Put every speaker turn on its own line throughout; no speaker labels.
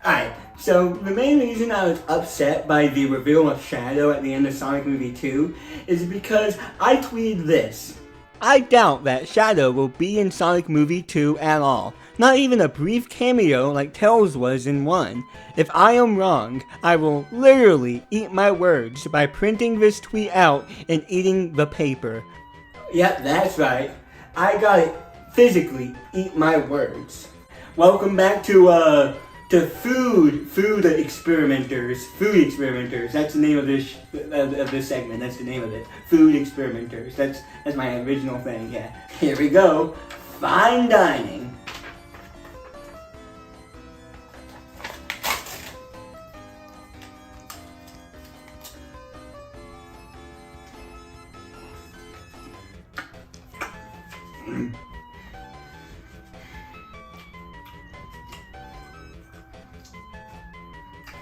Alright, so the main reason I was upset by the reveal of Shadow at the end of Sonic Movie 2 is because I tweeted this. I doubt that Shadow will be in Sonic Movie 2 at all. Not even a brief cameo like Tails was in 1. If I am wrong, I will literally eat my words by printing this tweet out and eating the paper. Yep, that's right. I gotta physically eat my words. Welcome back to food experimenters. Food experimenters. That's the name of this segment. That's the name of it. Food experimenters. That's my original thing. Yeah. Here we go. Fine dining.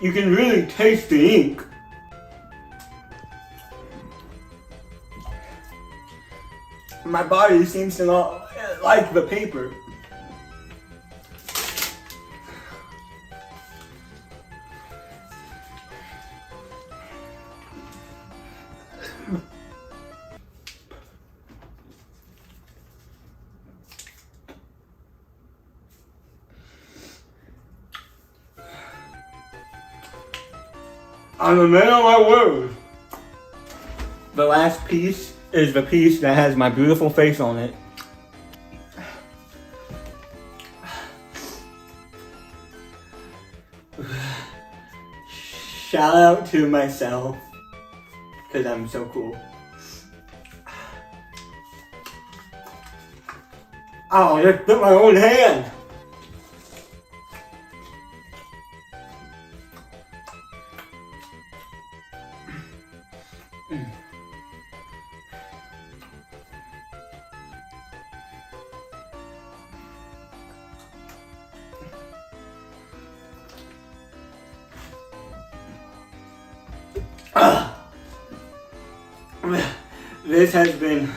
You can really taste the ink. My body seems to not like the paper. I'm a man of my word. The last piece is the piece that has my beautiful face on it. Shout out to myself, because I'm so cool. Oh, I just bit my own hand. This has been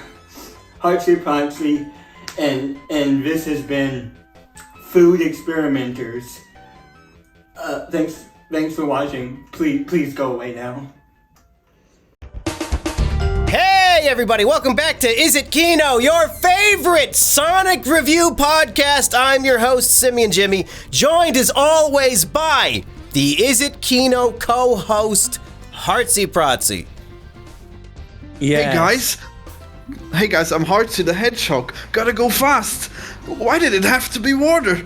Heartsy Prontsy, and this has been Food Experimenters. Thanks for watching. Please go away now.
Hey everybody, welcome back to Is It Kino, your favorite Sonic review podcast. I'm your host, Simian Jimmy, joined as always by the Is It Kino co-host, Heartsy Prontsy.
Yeah. Hey guys, I'm Heartsy the Hedgehog. Gotta go fast. Why did it have to be water?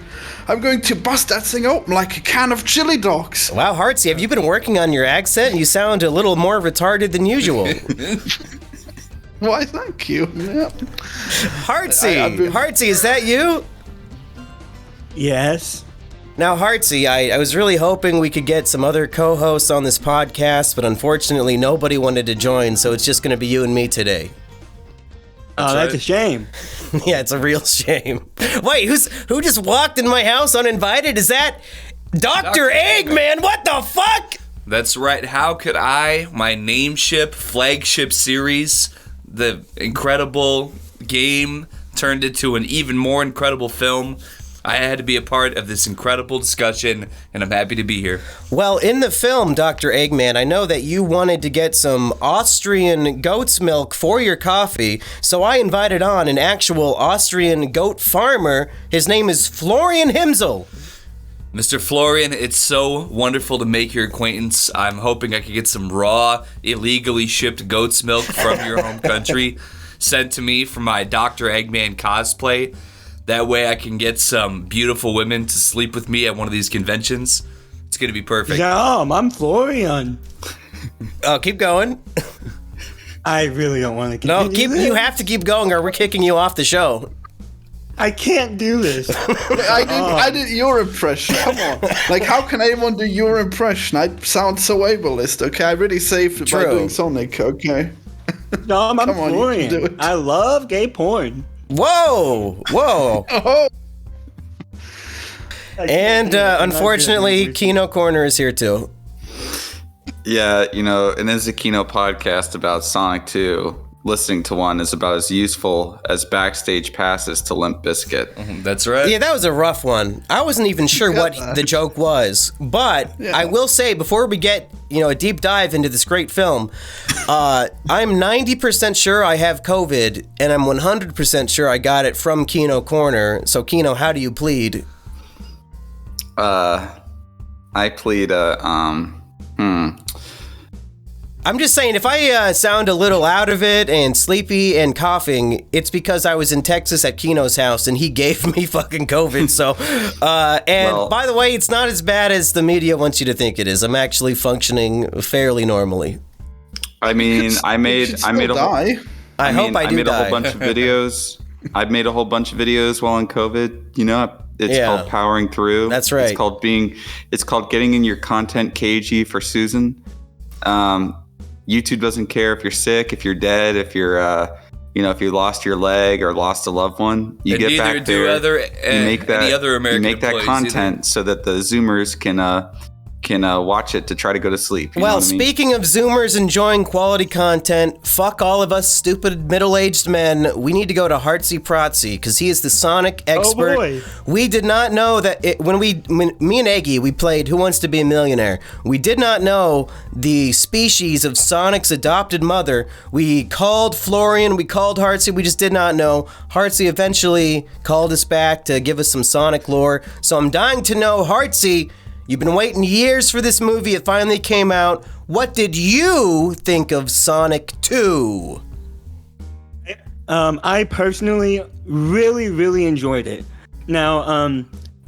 I'm going to bust that thing open like a can of chili dogs.
Wow, Heartsy, have you been working on your accent? You sound a little more retarded than usual.
Why, thank you. Yeah.
Heartsy, is that you?
Yes.
Now, Heartsy, I was really hoping we could get some other co-hosts on this podcast, but unfortunately nobody wanted to join, so it's just going to be you and me today.
That's a shame.
Yeah, it's a real shame. Wait, who just walked in my house uninvited? Is that Dr. Eggman? What the fuck?
That's right. How could I, my nameship, flagship series, the incredible game turned into an even more incredible film, I had to be a part of this incredible discussion, and I'm happy to be here.
Well, in the film, Dr. Eggman, I know that you wanted to get some Austrian goat's milk for your coffee, so I invited on an actual Austrian goat farmer. His name is Florian Himsel.
Mr. Florian, it's so wonderful to make your acquaintance. I'm hoping I could get some raw, illegally shipped goat's milk from your home country sent to me for my Dr. Eggman cosplay. That way I can get some beautiful women to sleep with me at one of these conventions. It's going to be perfect.
I'm Florian.
Oh, keep going.
I really don't want to continue.
No, you have to keep going or we're kicking you off the show.
I can't do this.
I did your impression. Come on. Like, how can anyone do your impression? I sound so ableist, okay? I really saved it by doing Sonic, okay?
No, I'm Florian. I love gay porn.
Whoa!
Oh.
And unfortunately, Kino Corner is here too.
Yeah, an Is It Kino podcast about Sonic 2. listening to one is about as useful as backstage passes to Limp Bizkit.
That's right.
Yeah, that was a rough one. I wasn't even sure what the joke was, but I will say before we get a deep dive into this great film, I'm 90% sure I have COVID, and I'm 100% sure I got it from Kino Corner. So Kino, how do you plead?
I plead
I'm just saying, if I sound a little out of it and sleepy and coughing, it's because I was in Texas at Kino's house and he gave me fucking COVID. So, by the way, it's not as bad as the media wants you to think it is. I'm actually functioning fairly normally.
I mean, I made a whole
I hope I do
made
die.
a whole bunch of videos. I've made a whole bunch of videos while on COVID. It's called powering through.
That's right.
It's called getting in your content cagey for Susan. YouTube doesn't care if you're sick, if you're dead, if you're, if you lost your leg or lost a loved one. You get back there. You make that content so that the Zoomers can watch it to try to go to sleep.
Well, speaking of Zoomers enjoying quality content, fuck all of us stupid middle-aged men. We need to go to Hartsy Protsy because he is the Sonic expert.
Oh boy.
We did not know that when me and Eggy, we played Who Wants to Be a Millionaire. We did not know the species of Sonic's adopted mother. We called Florian, we called Hartsy, we just did not know. Hartsy eventually called us back to give us some Sonic lore. So I'm dying to know, Hartsy, you've been waiting years for this movie. It finally came out. What did you think of Sonic 2?
I personally really, really enjoyed it. Now,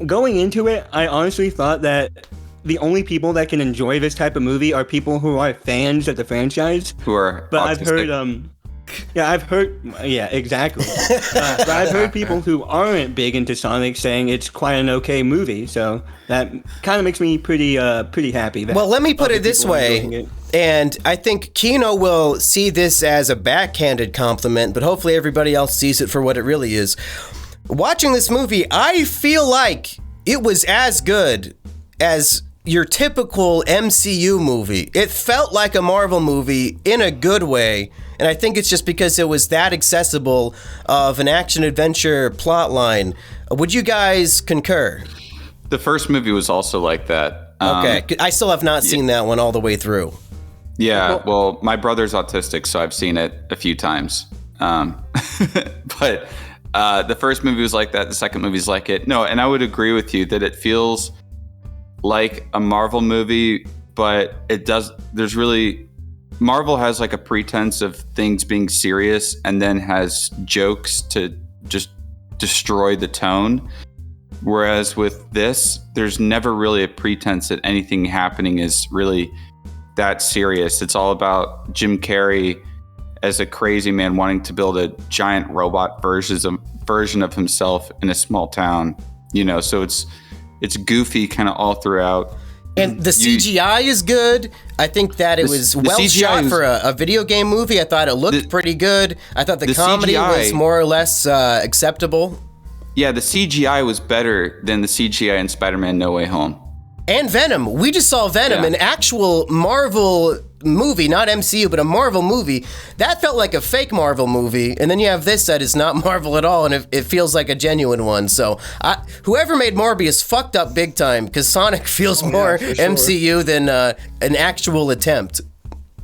going into it, I honestly thought that the only people that can enjoy this type of movie are people who are fans of the franchise.
Who are
But
autistic.
Yeah, exactly. But I've heard people who aren't big into Sonic saying it's quite an okay movie, so that kind of makes me pretty happy. That
Well, let me put
other
it this
people are enjoying
way,
it.
and I think Kino will see this as a backhanded compliment, but hopefully everybody else sees it for what it really is. Watching this movie, I feel like it was as good as your typical MCU movie. It felt like a Marvel movie in a good way, and I think it's just because it was that accessible of an action-adventure plot line. Would you guys concur?
The first movie was also like that.
Okay, I still have not seen that one all the way through.
Yeah, well, my brother's autistic, so I've seen it a few times. But the first movie was like that. The second movie's like it. No, and I would agree with you that it feels like a Marvel movie, but Marvel has like a pretense of things being serious and then has jokes to just destroy the tone. Whereas with this, there's never really a pretense that anything happening is really that serious. It's all about Jim Carrey as a crazy man wanting to build a giant robot version of himself in a small town. So it's goofy kind of all throughout.
And the CGI is good. I think that it was well shot for a video game movie. I thought it looked pretty good. I thought the comedy
CGI
was more or less acceptable.
Yeah, the CGI was better than the CGI in Spider-Man No Way Home.
And Venom. We just saw Venom, an actual Marvel movie, not MCU, but a Marvel movie. That felt like a fake Marvel movie. And then you have this that is not Marvel at all, and it feels like a genuine one. So whoever made Morbius fucked up big time, because Sonic feels more MCU than an actual attempt.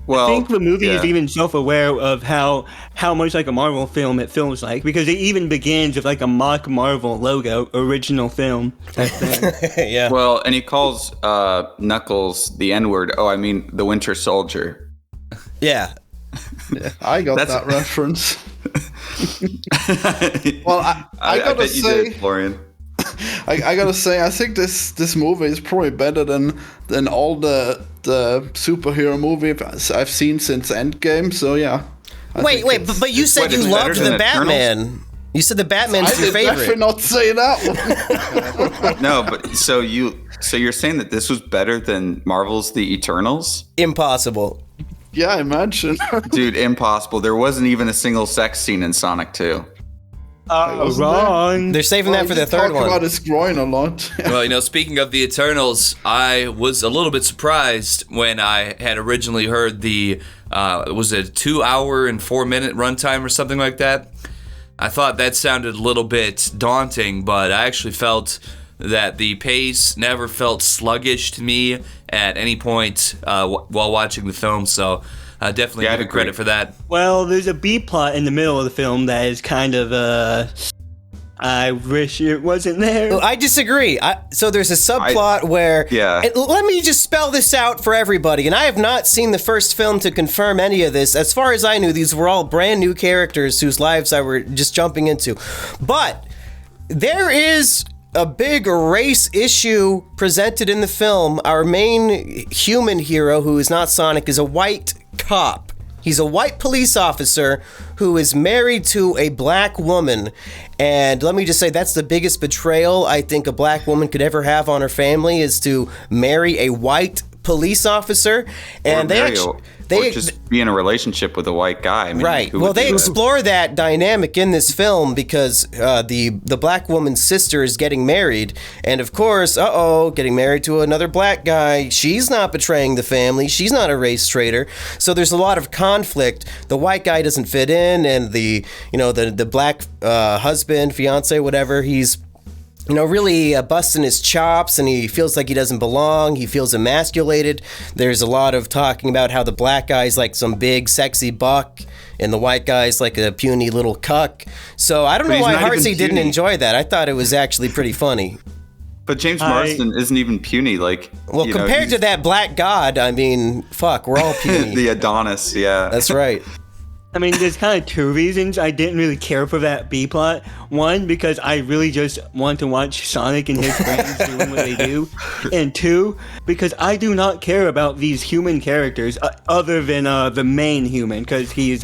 Well,
I think the movie is even self-aware of how much like a Marvel film it feels like, because it even begins with like a mock Marvel logo, original film type thing.
Yeah.
Well, and he calls Knuckles the N-word. Oh, I mean the Winter Soldier.
Yeah.
I got that reference. Well, I gotta
bet
say,
you did, Florian.
I gotta say, I think this movie is probably better than all the superhero movies I've seen since Endgame. So yeah.
Wait, but you said you loved the Batman. You said the Batman's your favorite.
I did definitely not say that one.
No, but so you're saying that this was better than Marvel's The Eternals?
Impossible.
Yeah, imagine.
Dude, impossible. There wasn't even a single sex scene in Sonic 2.
Wrong.
They're saving that for the
He
third
talk
one.
about his groin a lot.
Well, speaking of the Eternals, I was a little bit surprised when I had originally heard was it 2 hour and 4 minute runtime or something like that? I thought that sounded a little bit daunting, but I actually felt that the pace never felt sluggish to me at any point while watching the film, so definitely give it credit for that.
Well, there's a B plot in the middle of the film that is kind of I wish it wasn't there.
I disagree. So there's a subplot where...
Yeah.
Let me just spell this out for everybody. And I have not seen the first film to confirm any of this. As far as I knew, these were all brand new characters whose lives I were just jumping into. But there is a big race issue presented in the film. Our main human hero, who is not Sonic, is a white cop. He's a white police officer who is married to a black woman. And let me just say, that's the biggest betrayal I think a black woman could ever have on her family, is to marry a white police officer. And
or just be in a relationship with a white guy. I mean,
right. Well, they explore that dynamic in this film because the black woman's sister is getting married. And of course, getting married to another black guy. She's not betraying the family. She's not a race traitor. So there's a lot of conflict. The white guy doesn't fit in, and the black husband, fiance, whatever, he's really busting his chops, and he feels like he doesn't belong. He feels emasculated. There's a lot of talking about how the black guy's like some big, sexy buck, and the white guy's like a puny little cuck. So I don't know why Heartsy didn't enjoy that. I thought it was actually pretty funny.
But James Marsden isn't even puny.
Compared to that black god, I mean, fuck, we're all puny.
The Adonis, yeah.
That's right.
I mean, there's kind of two reasons I didn't really care for that B plot. One, because I really just want to watch Sonic and his friends doing what they do. And two, because I do not care about these human characters other than the main human, because he's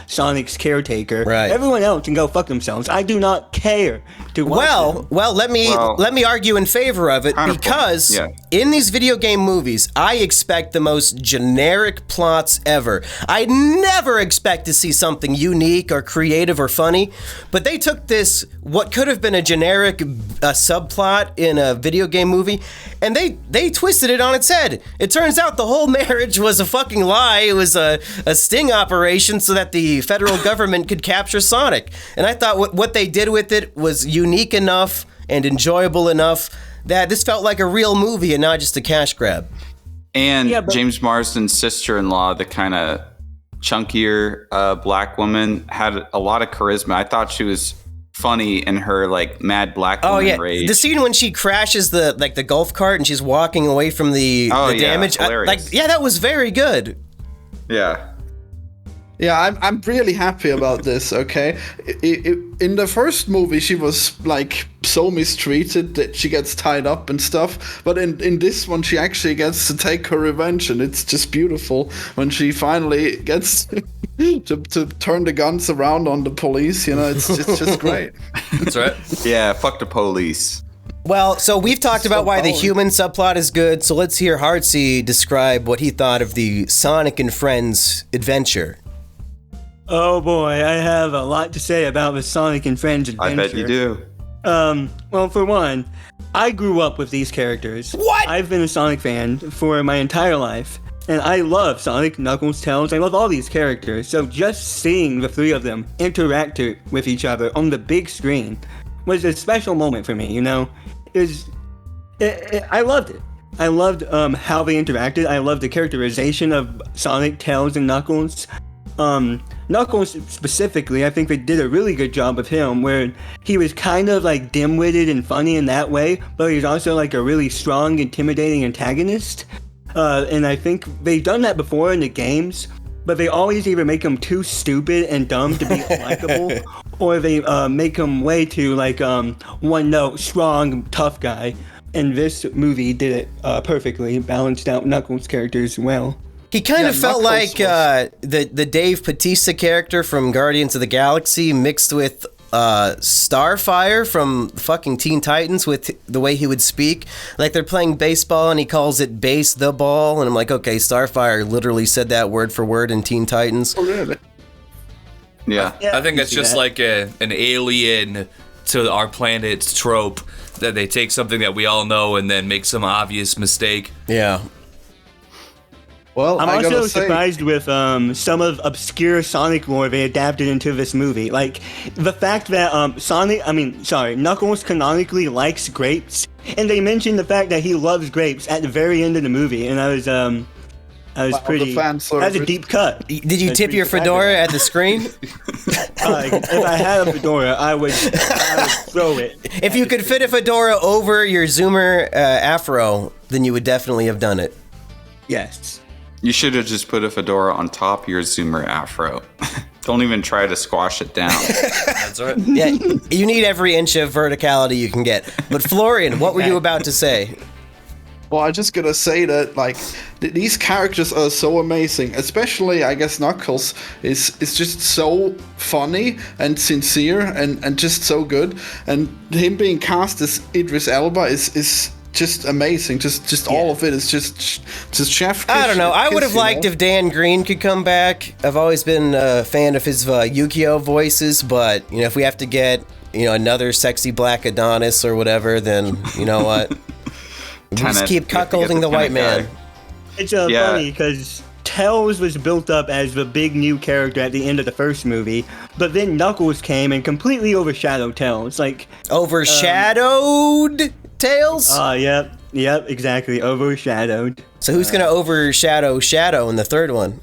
Sonic's caretaker.
Right.
Everyone else can go fuck themselves. I do not care to watch them.
Let me argue in favor of it, because in these video game movies, I expect the most generic plots ever. I never expect to see something unique or creative or funny, but they took this, what could have been a generic subplot in a video game movie, and they twisted it on its head. It turns out the whole marriage was a fucking lie. It was a sting operation so that the federal government could capture Sonic. And I thought what they did with it was unique enough and enjoyable enough that this felt like a real movie and not just a cash grab.
And James Marsden's sister-in-law, the kind of chunkier black woman, had a lot of charisma. I thought she was funny in her mad black woman rage.
The scene when she crashes the golf cart and she's walking away from the damage. That was very good.
Yeah.
Yeah, I'm really happy about this, okay? In the first movie, she was, so mistreated that she gets tied up and stuff. But in this one, she actually gets to take her revenge, and it's just beautiful when she finally gets to turn the guns around on the police. It's just great.
That's right.
Yeah, fuck the police.
Well, so we've talked about why the human subplot is good, so let's hear Heartsy describe what he thought of the Sonic and Friends adventure.
Oh boy, I have a lot to say about the Sonic and Friends adventure.
I bet you do.
Well, for one, I grew up with these characters.
What?
I've been a Sonic fan for my entire life, and I love Sonic, Knuckles, Tails. I love all these characters. So just seeing the three of them interact with each other on the big screen was a special moment for me. I loved it. I loved how they interacted. I loved the characterization of Sonic, Tails, and Knuckles. Knuckles specifically, I think they did a really good job of him, where he was kind of dim-witted and funny in that way, but he's also a really strong, intimidating antagonist. And I think they've done that before in the games, but they always either make him too stupid and dumb to be likable, or they make him way too one-note, strong, tough guy. And this movie did it perfectly, balanced out Knuckles' characters well.
He kind of felt like the Dave Bautista character from Guardians of the Galaxy mixed with Starfire from fucking Teen Titans, with the way he would speak. Like they're playing baseball and he calls it base the ball. And I'm like, okay, Starfire literally said that word for word in Teen Titans.
Oh, really?
Yeah.
Yeah,
I think
can
it's
see
just
that.
like an alien to our planet trope that they take something that we all know and then make some obvious mistake.
Yeah.
Well,
I'm
I
also
gotta say,
surprised with some of obscure Sonic lore they adapted into this movie. Like the fact that Knuckles canonically likes grapes, and they mentioned the fact that he loves grapes at the very end of the movie, and I was
the
pretty.
fan
That's a
service.
deep cut.
Did you
That's
tip
pretty
your fedora at the screen?
If I had a fedora, I would throw it.
If you could fit a fedora over your Zoomer afro, then you would definitely have done it.
Yes.
You should have just put a fedora on top of your Zoomer afro. Don't even try to squash it down.
That's right.
Yeah, you need every inch of verticality you can get. But Florian, what were you about to say?
Well, I'm just gonna say that like these characters are so amazing. Especially, I guess Knuckles is just so funny and sincere and just so good. And him being cast as Idris Elba is just amazing. Just all of it is just chef.
I don't know. I would have
kiss, you
liked
know?
if Dan Green could come back. I've always been a fan of his Yu-Gi-Oh voices, but if we have to get another sexy black Adonis or whatever, then you know what? We just
Tenet.
keep
You have to get
cuckolding the white
Tenet
man.
guy.
It's
Yeah.
funny because Tails was built up as the big new character at the end of the first movie, but then Knuckles came and completely overshadowed Tails. Like,
Overshadowed Tails?
yep, exactly, overshadowed.
So who's gonna overshadow Shadow in the third one?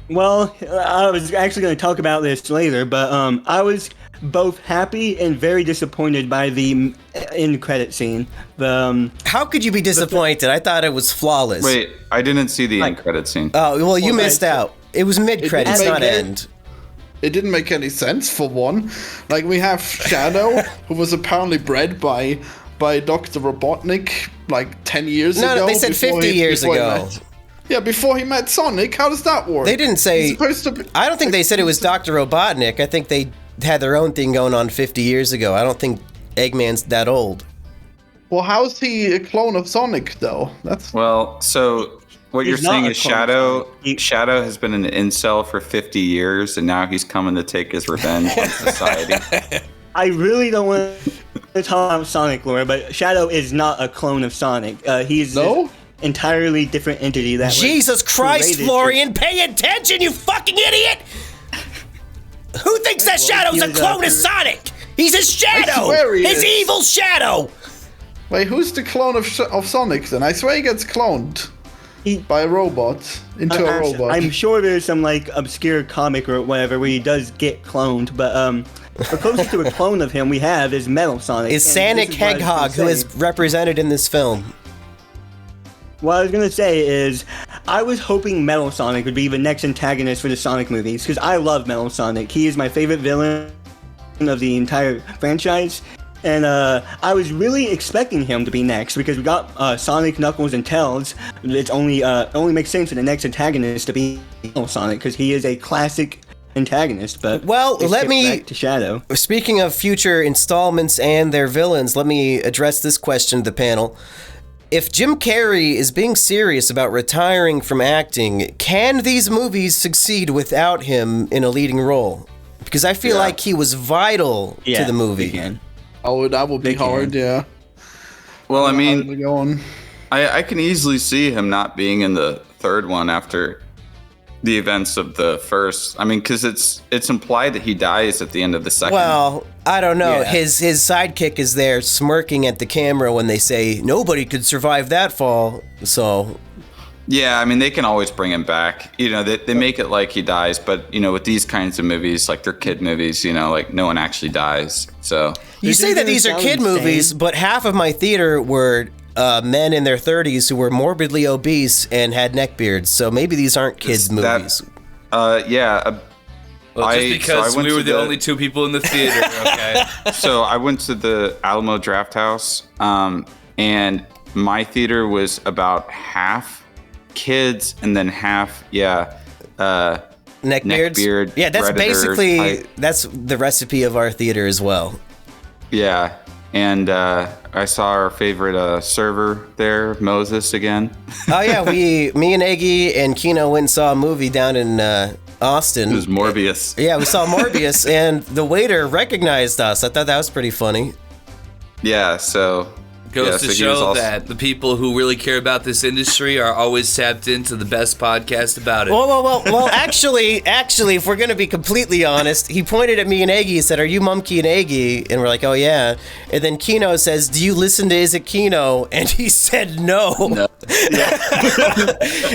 Well, I was actually going to talk about this later, but I was both happy and very disappointed by the end credit scene.
How could you be disappointed? I thought it was flawless.
Wait, I didn't see the end credit scene.
Oh, well, you
Well,
missed out. It was mid-credits,
didn't
not
make it.
end.
It didn't make any sense for one. Like we have Shadow, who was apparently bred by Dr. Robotnik like 10 years ago.
No, they said
before
50 years
before he
ago.
met- Yeah, before he met Sonic. How does that work?
They didn't say...
He's supposed to be...
I don't think they said it was Dr. Robotnik. I think they had their own thing going on 50 years ago. I don't think Eggman's that old.
Well, how is he a clone of Sonic, though? That's...
Well, so what
He's
you're saying
not
is
a clone of
Shadow.
Sonic.
Shadow has been an incel for 50 years, and now he's coming to take his revenge on society.
I really don't want to talk about Sonic lore, but Shadow is not a clone of Sonic. He's
No?
an entirely different entity that was
Jesus Christ,
created
Florian, pay attention, you fucking idiot! Who thinks that Shadow's a
he was,
clone of Sonic? He's a shadow!
swear he
His
is.
evil shadow!
Wait, who's the clone of Sonic, then? I swear he gets cloned
He-
by a robot into a robot.
I'm sure there's some like obscure comic or whatever where he does get cloned, but the closest to a clone of him we have is Metal Sonic.
Is
and
Sonic
this is what I was
Hedgehog, who
gonna
is
say.
represented in this film.
What I was gonna say is, I was hoping Metal Sonic would be the next antagonist for the Sonic movies, because I love Metal Sonic. He is my favorite villain of the entire franchise, and I was really expecting him to be next, because we got Sonic, Knuckles, and Tails. It only makes sense for the next antagonist to be Metal Sonic, because he is a classic antagonist, but
Well,
they
let
skipped
me-
back to Shadow.
Speaking of future installments and their villains, let me address this question to the panel. If Jim Carrey is being serious about retiring from acting, can these movies succeed without him in a leading role? Because I feel like he was vital to the movie.
Again.
Oh, that would be
They can.
hard, yeah.
Well, I
How
mean,
did we go on?
I can easily see him not being in the third one after the events of the first. I mean, because it's implied that he dies at the end of the second.
Well, I don't know.
Yeah.
His sidekick is there smirking at the camera when they say nobody could survive that fall. So
Yeah, I mean, they can always bring him back. They make it like he dies, but with these kinds of movies, like they're kid movies, like no one actually dies. So
you
This
say
is
that
gonna
these are
sound
kid
insane.
movies, but half of my theater were men in their 30s who were morbidly obese and had neckbeards. So maybe these aren't kids
that-
movies.
yeah.
Well, just because
went
we
to
were the only two people in the theater, okay?
So I went to the Alamo Draft House, and my theater was about half kids and then half,
Neckbeards.
Neckbeard,
Yeah, that's
Predator
basically
type.
that's the recipe of our theater as well.
yeah. And I saw our favorite server there, Moses, again.
Oh yeah, me and Eggy and Kino went and saw a movie down in Austin.
It was Morbius.
Yeah, we saw Morbius, and the waiter recognized us. I thought that was pretty funny.
Yeah, so...
Goes to
he
show
was also-
that the people who really care about this industry are always tapped into the best podcast about it.
Well, actually, if we're going to be completely honest, he pointed at me and Eggy and said, "Are you Mumkey and Eggy?" And we're like, "Oh, yeah." And then Kino says, "Do you listen to Is It Kino?" And he said, no.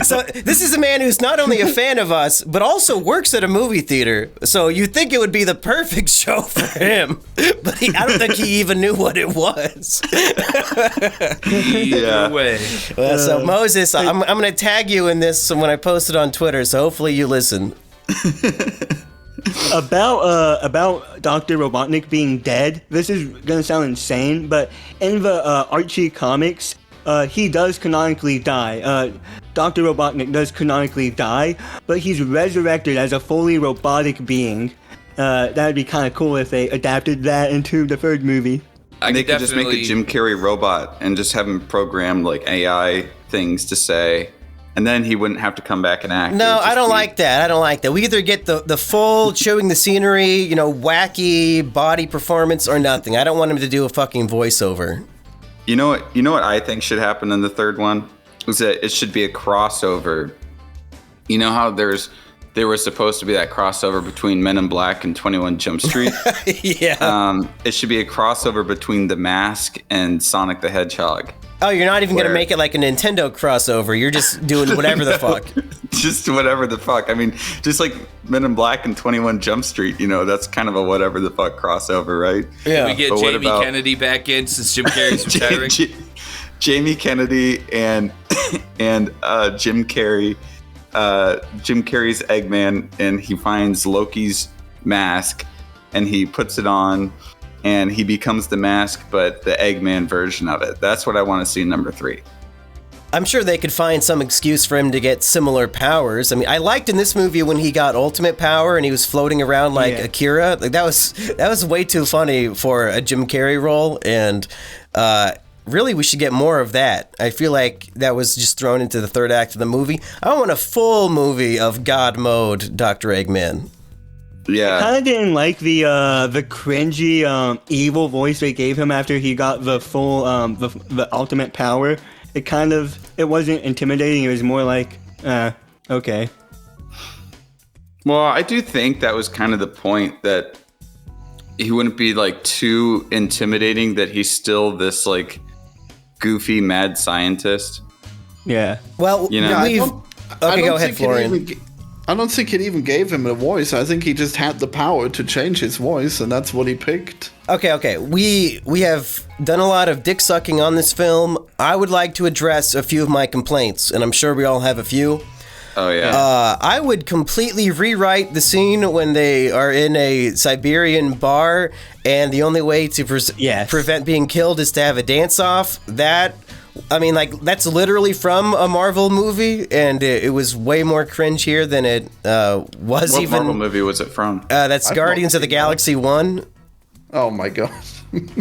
So this is a man who's not only a fan of us, but also works at a movie theater. So you'd think it would be the perfect show for him. But I don't think he even knew what it was.
Either way.
Well, so Moses, I'm going to tag you in this when I post it on Twitter, so hopefully you listen.
About Dr. Robotnik being dead, this is gonna sound insane, but in the Archie comics, he does canonically die. Dr. Robotnik does canonically die, but he's resurrected as a fully robotic being. That'd be kind of cool if they adapted that into the third movie.
They could just make a Jim Carrey robot and just have him program like AI things to say, and then he wouldn't have to come back and act.
No, I don't like that. We either get the full chewing the scenery, wacky body performance, or nothing. I don't want him to do a fucking voiceover.
You know what I think should happen in the third one? Is that it should be a crossover. You know how there was supposed to be that crossover between Men in Black and 21 Jump Street?
Yeah.
It should be a crossover between The Mask and Sonic the Hedgehog.
Oh, you're not even going to make it like a Nintendo crossover. You're just doing whatever the fuck.
Just whatever the fuck. I mean, just like Men in Black and 21 Jump Street, that's kind of a whatever the fuck crossover, right?
Yeah.
We get
But what
Jamie
about-
Kennedy back in since Jim Carrey's retiring.
Jamie Kennedy and Jim Carrey. Jim Carrey's Eggman, and he finds Loki's mask, and he puts it on, and he becomes the mask, but the Eggman version of it. That's what I want to see in number 3.
I'm sure they could find some excuse for him to get similar powers. I mean, I liked in this movie when he got ultimate power and he was floating around like Akira. Like that was way too funny for a Jim Carrey role, and really, we should get more of that. I feel like that was just thrown into the third act of the movie. I want a full movie of God mode Dr. Eggman.
Yeah.
I kind of didn't like the cringy evil voice they gave him after he got the full the ultimate power. It wasn't intimidating. It was more like, okay.
Well, I do think that was kind of the point, that he wouldn't be like too intimidating, that he's still this like goofy mad scientist.
Yeah.
Well,
I
go ahead, Florian.
I don't think it even gave him a voice. I think he just had the power to change his voice, and that's what he picked.
Okay. We have done a lot of dick sucking on this film. I would like to address a few of my complaints, and I'm sure we all have a few.
Oh, yeah.
I would completely rewrite the scene when they are in a Siberian bar, and the only way to prevent being killed is to have a dance-off. That's literally from a Marvel movie, and it was way more cringe here than it was
What
even.
Marvel movie was it from?
That's Guardians of the Galaxy 1.
Oh my god.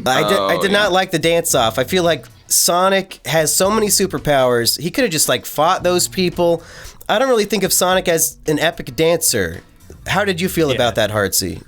I did not like the dance-off. I feel like Sonic has so many superpowers. He could have just fought those people. I don't really think of Sonic as an epic dancer. How did you feel about that, Heartsy?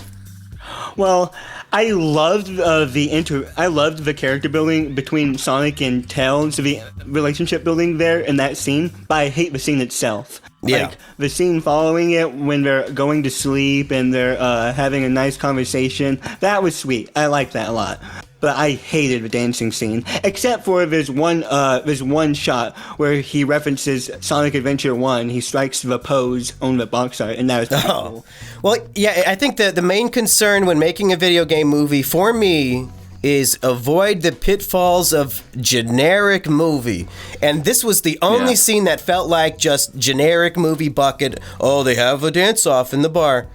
Well, I loved the character building between Sonic and Tails, the relationship building there in that scene, but I hate the scene itself.
Yeah.
Like, the scene following it when they're going to sleep and they're having a nice conversation, that was sweet. I liked that a lot. But I hated the dancing scene, except for this one shot where he references Sonic Adventure 1. He strikes the pose on the box art, and that was pretty cool.
Well, yeah, I think the main concern when making a video game movie, for me, is avoid the pitfalls of generic movie. And this was the only scene that felt like just generic movie bucket. Oh, they have a dance-off in the bar.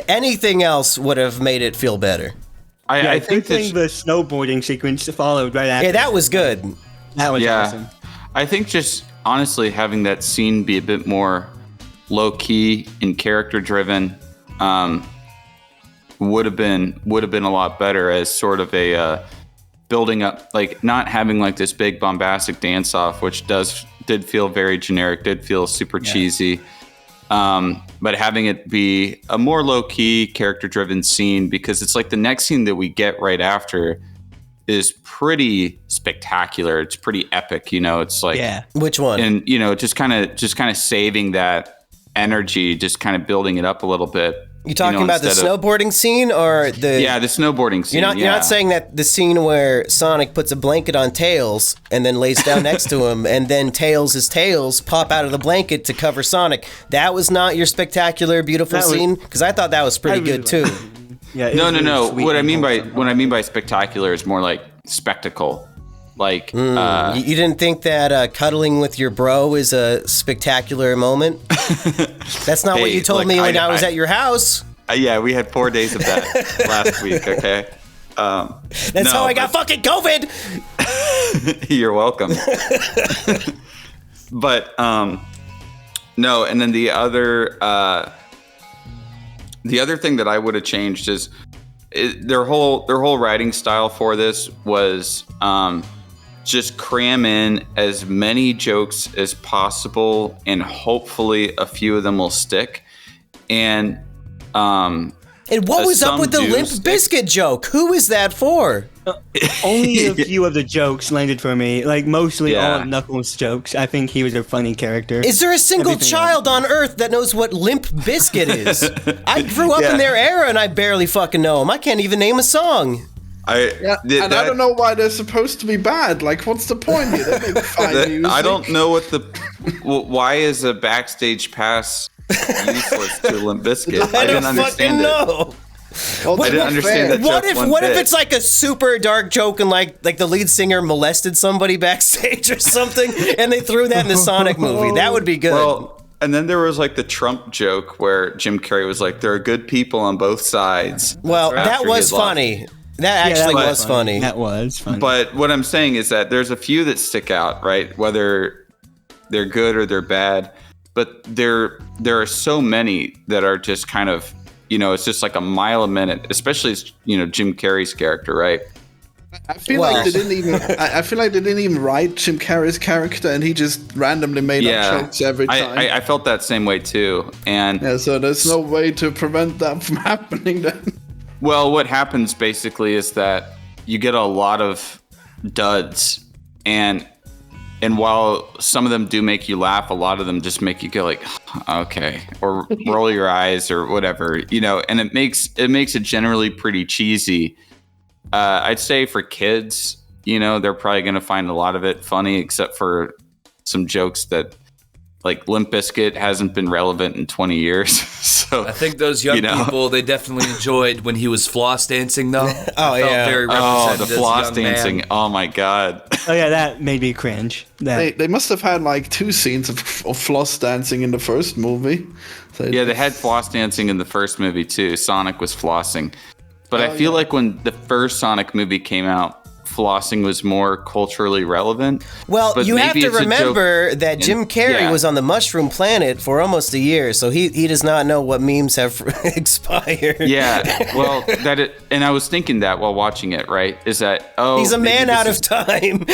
Anything else would have made it feel better.
I think
the snowboarding sequence followed right after.
Yeah, that was good.
That was awesome.
I think just honestly having that scene be a bit more low-key and character-driven would have been a lot better as sort of a building up, like not having like this big bombastic dance-off, which did feel very generic, did feel super cheesy. but having it be a more low-key, character-driven scene, because it's like the next scene that we get right after is pretty spectacular. It's pretty epic, It's like,
Which one?
and just kind of saving that energy, just kind of building it up a little bit.
You talking about the snowboarding scene or the?
Yeah, the snowboarding scene.
You're not saying that the scene where Sonic puts a blanket on Tails and then lays down next to him, and then Tails' tails pop out of the blanket to cover Sonic. That was not your spectacular, beautiful scene, because I thought that was pretty good too.
Yeah.
No. What I mean by spectacular is more like spectacle. Like,
you didn't think that cuddling with your bro is a spectacular moment? That's not what you told me when I was at your house.
Yeah, we had 4 days of that last week, okay?
That's how I got fucking COVID!
You're welcome. But, no, and then the other thing that I would have changed is their whole writing style for this was just cram in as many jokes as possible, and hopefully a few of them will stick. And
what was up with the Limp Bizkit joke? Who is that for?
Only a few of the jokes landed for me. Like, mostly all of Knuckles' jokes. I think he was a funny character.
Is there a single child on Earth that knows what Limp Bizkit is? I grew up in their era and I barely fucking know them. I can't even name a song.
I don't know why they're supposed to be bad. Like, what's the point here? They make fine music.
I don't know why is a backstage pass useless to Limp Bizkit? I didn't understand it.
Well,
I didn't understand that joke.
What if it's like a super dark joke and like the lead singer molested somebody backstage or something, and they threw that in the Sonic movie? That would be good.
Well, and then there was like the Trump joke where Jim Carrey was like, "There are good people on both sides."
Well, that was funny. That actually was funny.
That was funny.
But what I'm saying is that there's a few that stick out, right? Whether they're good or they're bad, but there are so many that are just kind of, it's just like a mile a minute, especially Jim Carrey's character, right?
I feel like they didn't even write Jim Carrey's character, and he just randomly made up jokes every time.
I felt that same way too, and
so there's no way to prevent that from happening then.
Well, what happens basically is that you get a lot of duds, and while some of them do make you laugh, a lot of them just make you go like, okay, or roll your eyes or whatever, and it makes it generally pretty cheesy. I'd say for kids, they're probably going to find a lot of it funny, except for some jokes that, like, Limp Bizkit hasn't been relevant in 20 years. So
I think those young people, they definitely enjoyed when he was floss dancing, though. Very
the floss dancing. Man. Oh my god.
Oh yeah, that made me cringe.
They must have had like 2 scenes of floss dancing in the first movie. So
they had floss dancing in the first movie too. Sonic was flossing. But I feel like when the first Sonic movie came out, flossing was more culturally relevant.
Well, you have to remember that Jim Carrey was on the Mushroom Planet for almost a year, so he does not know what memes have expired.
Yeah, well, and I was thinking that while watching it, right? Is that,
he's a man out of time.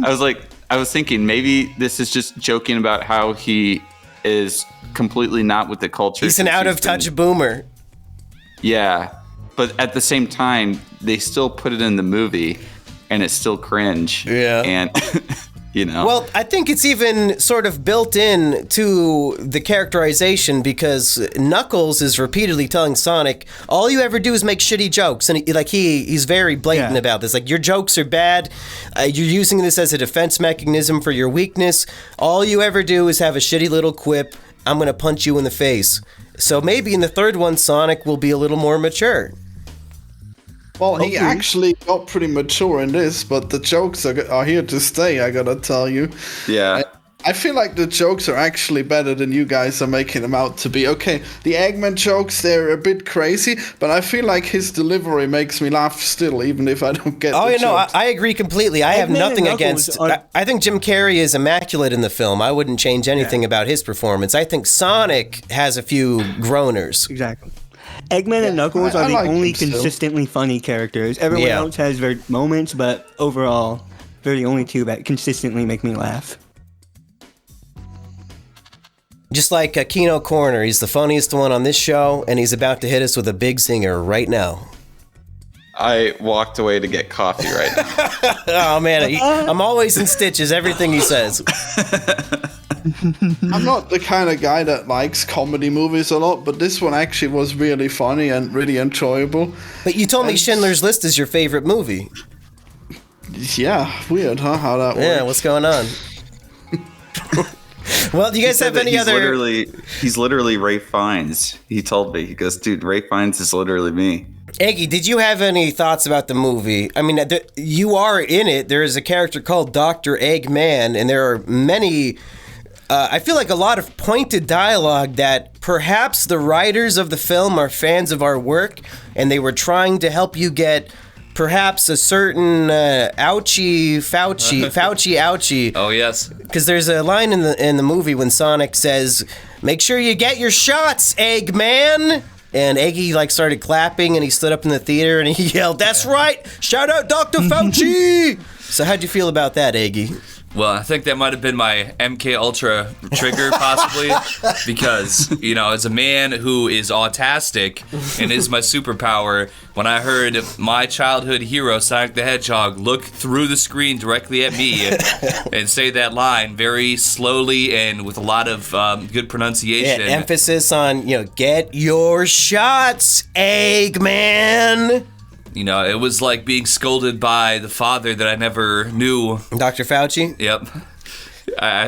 I was thinking maybe this is just joking about how he is completely not with the culture.
He's an out-of-touch boomer.
Yeah. But at the same time, they still put it in the movie, and it's still cringe.
Yeah.
And,
Well, I think it's even sort of built in to the characterization, because Knuckles is repeatedly telling Sonic, all you ever do is make shitty jokes. And he's very blatant about this. Like, your jokes are bad. You're using this as a defense mechanism for your weakness. All you ever do is have a shitty little quip. I'm going to punch you in the face. So maybe in the third one, Sonic will be a little more mature.
Well, he actually got pretty mature in this, but the jokes are here to stay, I gotta tell you.
Yeah.
I feel like the jokes are actually better than you guys are making them out to be. Okay, the Eggman jokes, they're a bit crazy, but I feel like his delivery makes me laugh still, even if I don't get the jokes.
I agree completely. I have nothing against... I think Jim Carrey is immaculate in the film. I wouldn't change anything about his performance. I think Sonic has a few groaners.
Exactly. Eggman and Knuckles are the only consistently funny characters. Everyone else has their moments, but overall, they're the only two that consistently make me laugh.
Just like Kino Corner, he's the funniest one on this show, and he's about to hit us with a big zinger right now.
I walked away to get coffee right now.
Oh, man, I'm always in stitches, everything he says.
I'm not the kind of guy that likes comedy movies a lot, but this one actually was really funny and really enjoyable.
But you told me Schindler's List is your favorite movie.
Yeah, weird, huh? How that works.
Yeah, what's going on? Well, do you guys have any other...
He's literally Ray Fiennes. He told me. He goes, dude, Ray Fiennes is literally me.
Eggy, did you have any thoughts about the movie? I mean, you are in it. There is a character called Dr. Eggman, and there are many... I feel like a lot of pointed dialogue that perhaps the writers of the film are fans of our work, and they were trying to help you get perhaps a certain ouchie.
Oh, yes.
Because there's a line in the movie when Sonic says, "Make sure you get your shots, Eggman." And Eggy started clapping, and he stood up in the theater and he yelled, "That's right! Shout out Dr. Fauci!" So how'd you feel about that, Eggy?
Well, I think that might have been my MK Ultra trigger, possibly, because, as a man who is autistic and is my superpower, when I heard my childhood hero, Sonic the Hedgehog, look through the screen directly at me and say that line very slowly and with a lot of good pronunciation.
Yeah, emphasis on, get your shots, Eggman.
It was like being scolded by the father that I never knew.
Dr. Fauci?
Yep.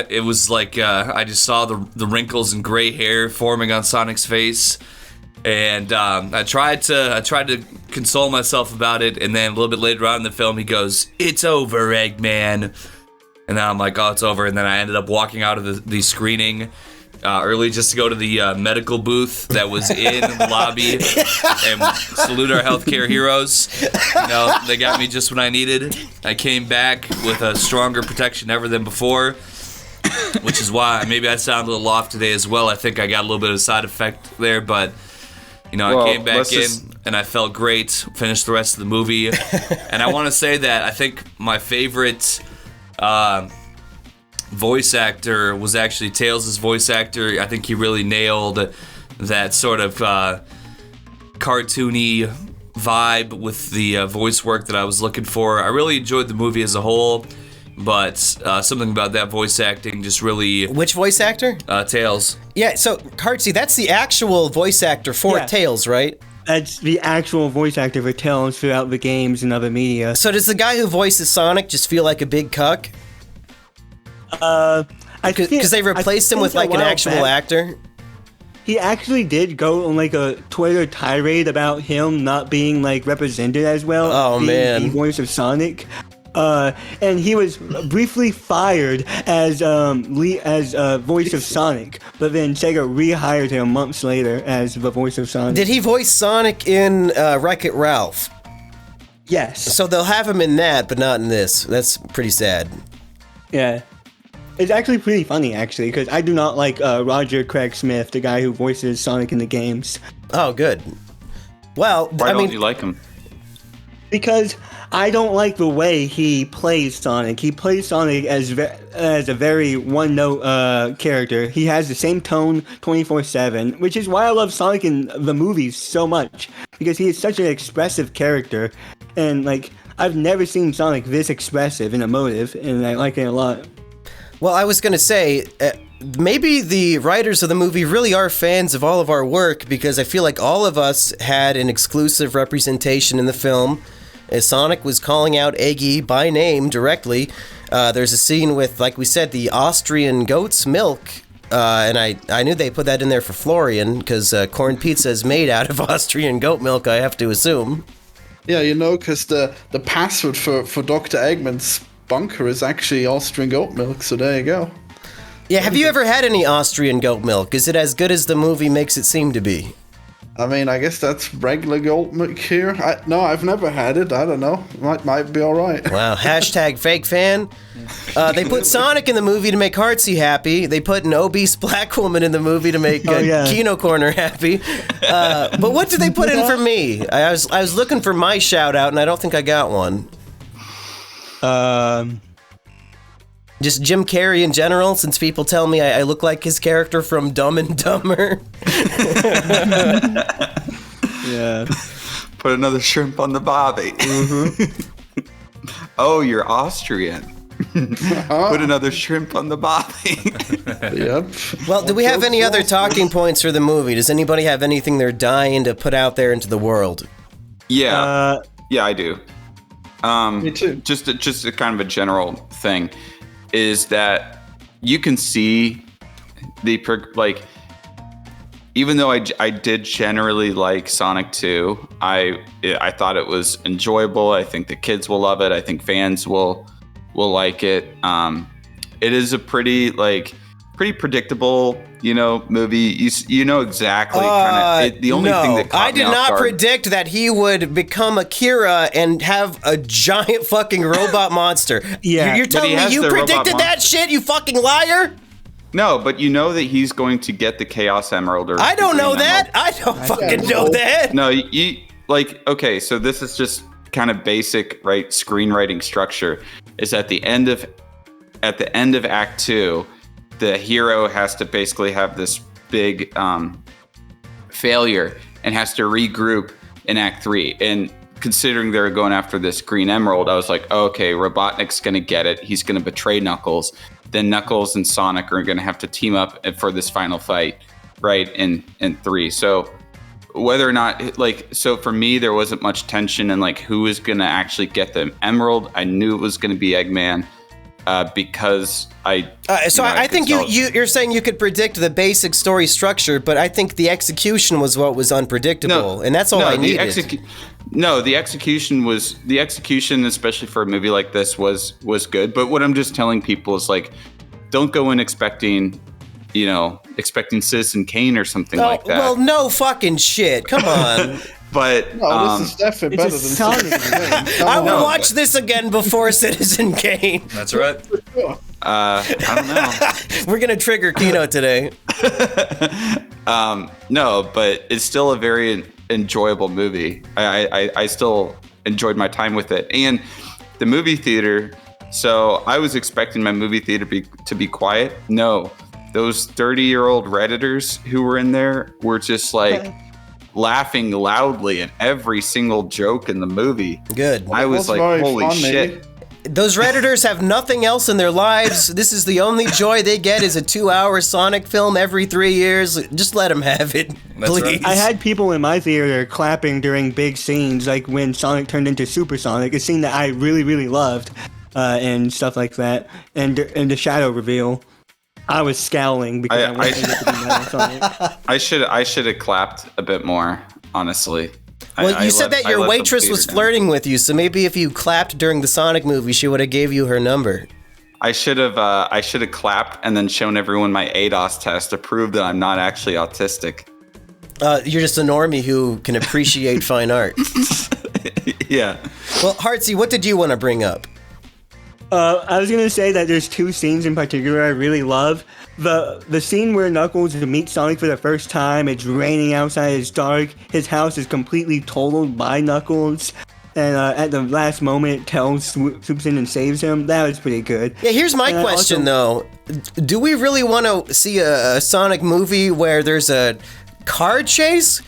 It was like I just saw the wrinkles and gray hair forming on Sonic's face, and I tried to console myself about it. And then a little bit later on in the film, he goes, "It's over, Eggman," and then I'm like, "Oh, it's over." And then I ended up walking out of the screening early just to go to the medical booth that was in the lobby and salute our healthcare heroes. They got me just when I needed. I came back with a stronger protection ever than before, which is why maybe I sound a little off today as well. I think I got a little bit of a side effect there, but I came back in and I felt great, finished the rest of the movie. And I want to say that I think my favorite voice actor was actually Tails' voice actor. I think he really nailed that sort of cartoony vibe with the voice work that I was looking for. I really enjoyed the movie as a whole, but something about that voice acting just really...
Which voice actor?
Tails.
Yeah, so, Kartsy, that's the actual voice actor for Tails, right?
That's the actual voice actor for Tails throughout the games and other media.
So does the guy who voices Sonic just feel like a big cuck? Because they replaced him with an actual actor?
He actually did go on a Twitter tirade about him not being represented as well.
Oh, man.
The voice of Sonic. And he was briefly fired as voice of Sonic, but then Sega rehired him months later as the voice of Sonic.
Did he voice Sonic in Wreck-It Ralph?
Yes.
So they'll have him in that, but not in this. That's pretty sad.
Yeah. It's actually pretty funny, because I do not like Roger Craig Smith, the guy who voices Sonic in the games.
Oh, good. Well,
Why don't you like him?
Because I don't like the way he plays Sonic. He plays Sonic as a very one-note character. He has the same tone 24/7, which is why I love Sonic in the movies so much, because he is such an expressive character, and I've never seen Sonic this expressive and emotive, and I like it a lot.
Well, I was going to say, maybe the writers of the movie really are fans of all of our work, because I feel like all of us had an exclusive representation in the film. As Sonic was calling out Eggy by name directly, there's a scene with, like we said, the Austrian goat's milk, and I knew they put that in there for Florian, because corn pizza is made out of Austrian goat milk, I have to assume.
Yeah, because the password for Dr. Eggman's bunker is actually Austrian goat milk, so there you go.
Yeah, have you ever had any Austrian goat milk? Is it as good as the movie makes it seem to be?
I mean, I guess that's regular goat milk here. No, I've never had it. I don't know. Might be all right.
Wow, hashtag fake fan. They put Sonic in the movie to make Heartsy happy. They put an obese black woman in the movie to make Kino Corner happy. But what did they put in for me? I was looking for my shout out, and I don't think I got one. Just Jim Carrey in general, since people tell me I look like his character from Dumb and Dumber.
Yeah.
Put another shrimp on the barbie. Oh, you're Austrian. Put another shrimp on the barbie.
Yep.
Well, do we have any other talking points for the movie? Does anybody have anything they're dying to put out there into the world?
Yeah. Yeah, I do.
Me too.
Just a kind of a general thing is that you can see even though I did generally like Sonic 2, I thought it was enjoyable. I think the kids will love it. I think fans will like it. It is a pretty predictable, movie. You know exactly the only thing that caught
I did
me off
not
guard-
predict that he would become Akira and have a giant fucking robot monster.
Yeah,
You're
but
telling
he
me
has
you
the robot
predicted that
monster.
shit, you fucking liar?
No, but you know that he's going to get the Chaos Emerald. Or
I
the
don't know
Green
that.
Emerald.
I don't fucking know that.
No, okay, so this is just kind of basic, right? Screenwriting structure is at the end of Act 2, the hero has to basically have this big failure and has to regroup in Act 3. And considering they're going after this Green Emerald, I was like, okay, Robotnik's going to get it. He's going to betray Knuckles. Then Knuckles and Sonic are going to have to team up for this final fight, right, in 3. So whether or not, so for me, there wasn't much tension in, who was going to actually get the Emerald. I knew it was going to be Eggman because I
think you're saying you could predict the basic story structure, but I think the execution was what was unpredictable, and that's all I needed.
The execution, especially for a movie like this, was good. But what I'm just telling people is don't go in expecting Citizen Kane or something like that.
Well, no fucking shit. Come on.
But
this is definitely better than Sonic.
I will watch this again before Citizen Kane.
That's right.
I don't know.
We're gonna trigger Kino today.
No, but it's still a very enjoyable movie. I still enjoyed my time with it. And the movie theater, so I was expecting my movie theater to be quiet. No, those 30-year-old Redditors who were in there were just laughing loudly at every single joke in the movie.
Good.
I was like, holy shit.
Those Redditors have nothing else in their lives. This is the only joy they get is a 2-hour Sonic film every 3 years. Just let them have it, please.
right.
I had people in my theater clapping during big scenes, like when Sonic turned into Super Sonic, a scene that I really, really loved, and stuff like that, and the shadow reveal. I was scowling because I wanted it to be Metal Sonic.
I should have clapped a bit more, honestly.
Well, you said that your waitress was flirting with you, so maybe if you clapped during the Sonic movie, she would have gave you her number.
I should have clapped and then shown everyone my ADOS test to prove that I'm not actually autistic.
You're just a normie who can appreciate fine art.
Yeah.
Well, Heartsy, what did you want to bring up?
I was gonna say that there's 2 scenes in particular I really love. The scene where Knuckles meets Sonic for the first time, it's raining outside, it's dark, his house is completely totaled by Knuckles, and at the last moment, Tails swoops in and saves him. That was pretty good.
Yeah, here's my question, though. Do we really want to see a Sonic movie where there's a car chase?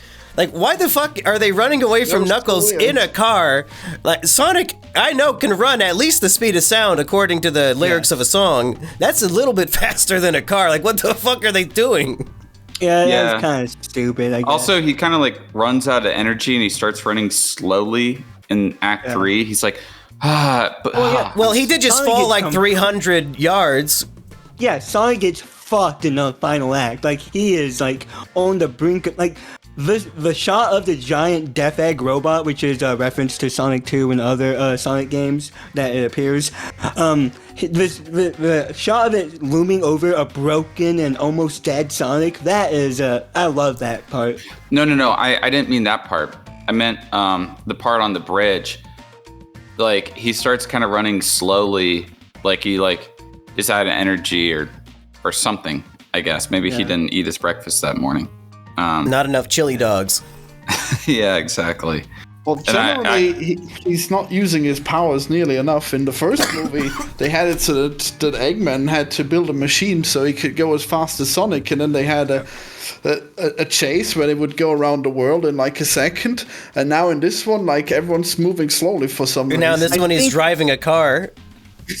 Why the fuck are they running away from Knuckles in a car? Sonic, I know, can run at least the speed of sound according to the lyrics of a song. That's a little bit faster than a car. What the fuck are they doing?
Yeah, that was kind of stupid, I guess.
Also, he kind of runs out of energy and he starts running slowly in Act 3. He's like,
Well, he did just
Sonic
fall
gets
300 yards.
Yeah, Sonic gets fucked in the final act. He is, on the brink of, the shot of the giant Death Egg robot, which is a reference to Sonic 2 and other Sonic games that it appears, the shot of it looming over a broken and almost dead Sonic, that is, I love that part.
No, I didn't mean that part. I meant the part on the bridge. He starts kind of running slowly, he, is out of energy or something, I guess. Maybe he didn't eat his breakfast that morning.
Not enough chili dogs.
Yeah, exactly.
Well, generally, he's not using his powers nearly enough. In the first movie, they had it so that Eggman had to build a machine so he could go as fast as Sonic, and then they had a chase where they would go around the world in like a second. And now in this one, like everyone's moving slowly for some reason.
Now in this one, he's driving a car.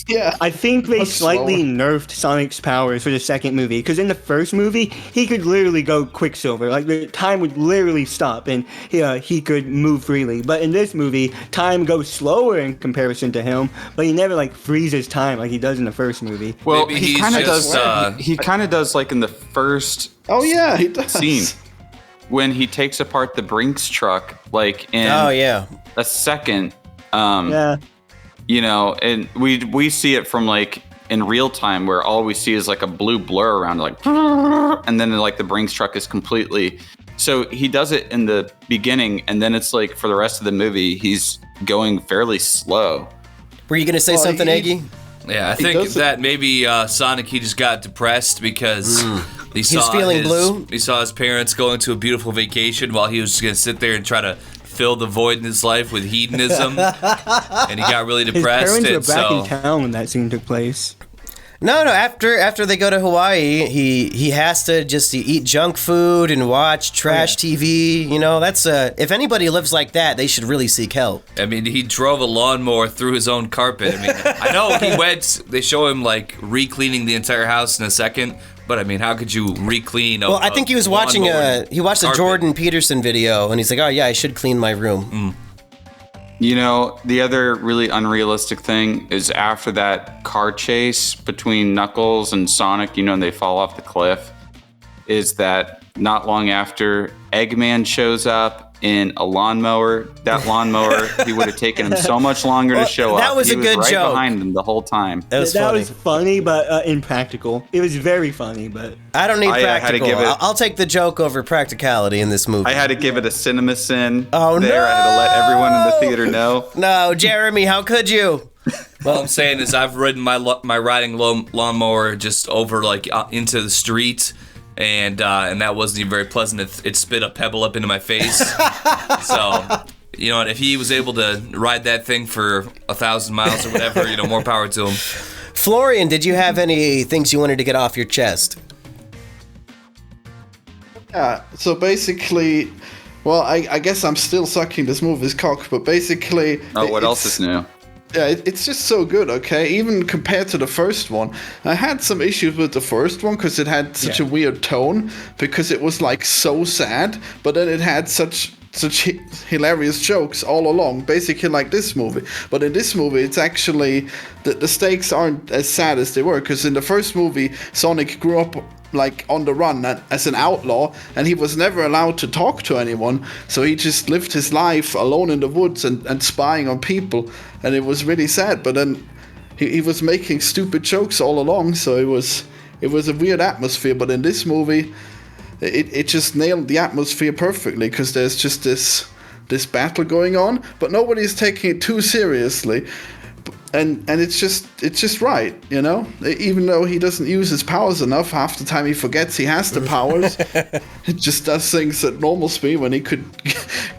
Yeah,
I think they slightly nerfed Sonic's powers for the second movie, because in the first movie, he could literally go Quicksilver. Like, the time would literally stop, and he could move freely. But in this movie, time goes slower in comparison to him, but he never, like, freezes time like he does in the first movie.
Well,
Maybe
he
he's
kind of
just,
does. He kind of does like in the first.
Oh yeah, he does.
Scene when he takes apart the Brinks truck, like in a second.
Yeah.
You know, and we see it from like in real time where all we see is like a blue blur around, like, and then like the Brinks truck is completely. So he does it in the beginning, and then it's like for the rest of the movie, he's going fairly slow.
Were you gonna say something, Eggy?
Yeah, I think that maybe Sonic, he just got depressed because he saw
feeling blue.
He saw his parents going to a beautiful vacation while he was just gonna sit there and try to fill the void in his life with hedonism, and he got really depressed.
His parents were back in town when that scene took place.
No. After they go to Hawaii, he has to just eat junk food and watch trash TV. You know, that's if anybody lives like that, they should really seek help.
I mean, he drove a lawnmower through his own carpet. I mean, I know he went. They show him like re-cleaning the entire house in a second. But I mean, how could you re-clean?
Well, I think he was watching he watched a Jordan Peterson video, and he's like, "Oh yeah, I should clean my room."
You know, the other really unrealistic thing is after that car chase between Knuckles and Sonic, you know, and they fall off the cliff, is that not long after Eggman shows up in a lawnmower. That lawnmower, he would have taken him so much longer to show up.
That was a good
right
joke.
Behind him the whole time.
That was
funny, but impractical. It was very funny, but
I don't need practical.
Had to give it,
I'll take the joke over practicality in this movie.
I had to give it a CinemaSin.
Oh,
there.
no!
I had to let everyone in the theater know.
No, Jeremy, how could you?
All I'm saying is I've ridden my riding lawnmower just over like into the street. And that wasn't even very pleasant. It spit a pebble up into my face. So, you know, if he was able to ride that thing for 1,000 miles or whatever, you know, more power to him.
Florian, did you have any things you wanted to get off your chest?
Yeah, so basically, well, I guess I'm still sucking this movie's cock, but basically...
Oh, what else is new?
Yeah, it's just so good, okay? Even compared to the first one. I had some issues with the first one because it had such a weird tone, because it was like so sad, but then it had such hilarious jokes all along, basically like this movie. But in this movie, it's actually, the stakes aren't as sad as they were, because in the first movie, Sonic grew up like on the run as an outlaw, and he was never allowed to talk to anyone, so he just lived his life alone in the woods and spying on people, and it was really sad. But then he was making stupid jokes all along, so it was a weird atmosphere. But in this movie, it just nailed the atmosphere perfectly, because there's just this battle going on, but nobody's taking it too seriously. And it's just right, you know? Even though he doesn't use his powers enough, half the time he forgets he has the powers. It just does things at normal speed when he could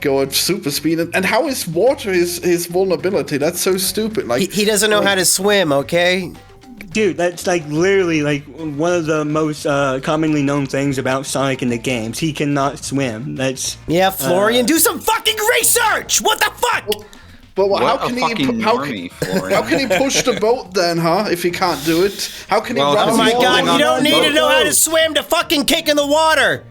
go at super speed. And how is water his vulnerability? That's so stupid. Like
he doesn't know how to swim, okay?
Dude, that's like literally like one of the most commonly known things about Sonic in the games. He cannot swim. That's
Florian, do some fucking research! What the fuck?
But how can he push the boat then, huh? If he can't do it, how can he run?
Oh my god, you don't need to know how to swim to fucking kick in the water.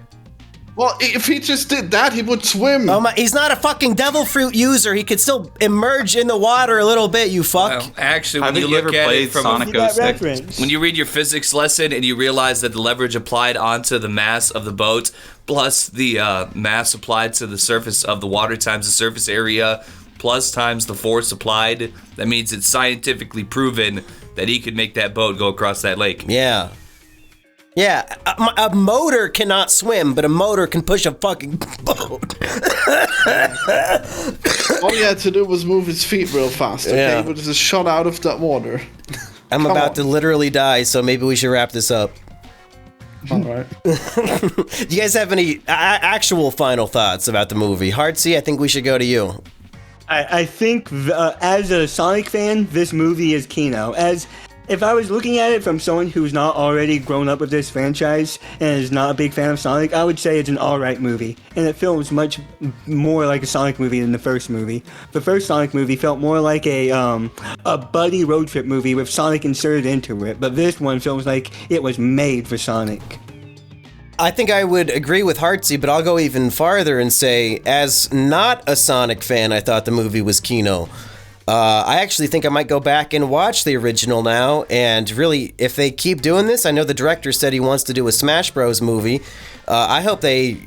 Well, if he just did that, he would swim.
Oh my, he's not a fucking devil fruit user. He could still emerge in the water a little bit, you fuck.
Well, actually, when you look at it from
Sonic
when
you read your physics lesson and you realize that the leverage applied onto the mass of the boat plus the mass applied to the surface of the water times the surface area plus times the force applied, that means it's scientifically proven that he could make that boat go across that lake.
Yeah. Yeah, a motor cannot swim, but a motor can push a fucking boat.
All he had to do was move his feet real fast, okay?
Yeah.
He would just shot out of that water.
I'm about to literally die, so maybe we should wrap this up.
All right.
Do you guys have any actual final thoughts about the movie? Heartsy, I think we should go to you.
I think as a Sonic fan, this movie is Kino. If I was looking at it from someone who's not already grown up with this franchise and is not a big fan of Sonic, I would say it's an alright movie. And it feels much more like a Sonic movie than the first movie. The first Sonic movie felt more like a buddy road trip movie with Sonic inserted into it, but this one feels like it was made for Sonic.
I think I would agree with Heartsy, but I'll go even farther and say, as not a Sonic fan, I thought the movie was Kino. I actually think I might go back and watch the original now, and really, if they keep doing this, I know the director said he wants to do a Smash Bros. Movie. I hope they,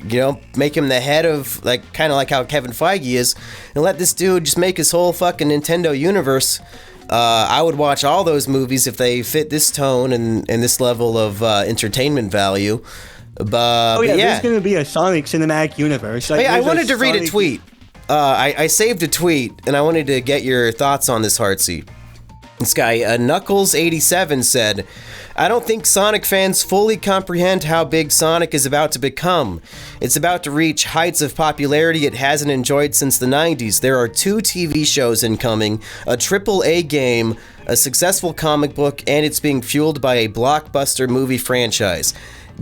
make him the head of, kind of like how Kevin Feige is, and let this dude just make his whole fucking Nintendo universe. I would watch all those movies if they fit this tone and this level of entertainment value. But
there's going to be a Sonic cinematic universe.
I wanted to read a tweet. I saved a tweet, and I wanted to get your thoughts on this, Heartsy. This guy, Knuckles87, said, I don't think Sonic fans fully comprehend how big Sonic is about to become. It's about to reach heights of popularity it hasn't enjoyed since the 90s. There are 2 TV shows incoming, a AAA game, a successful comic book, and it's being fueled by a blockbuster movie franchise.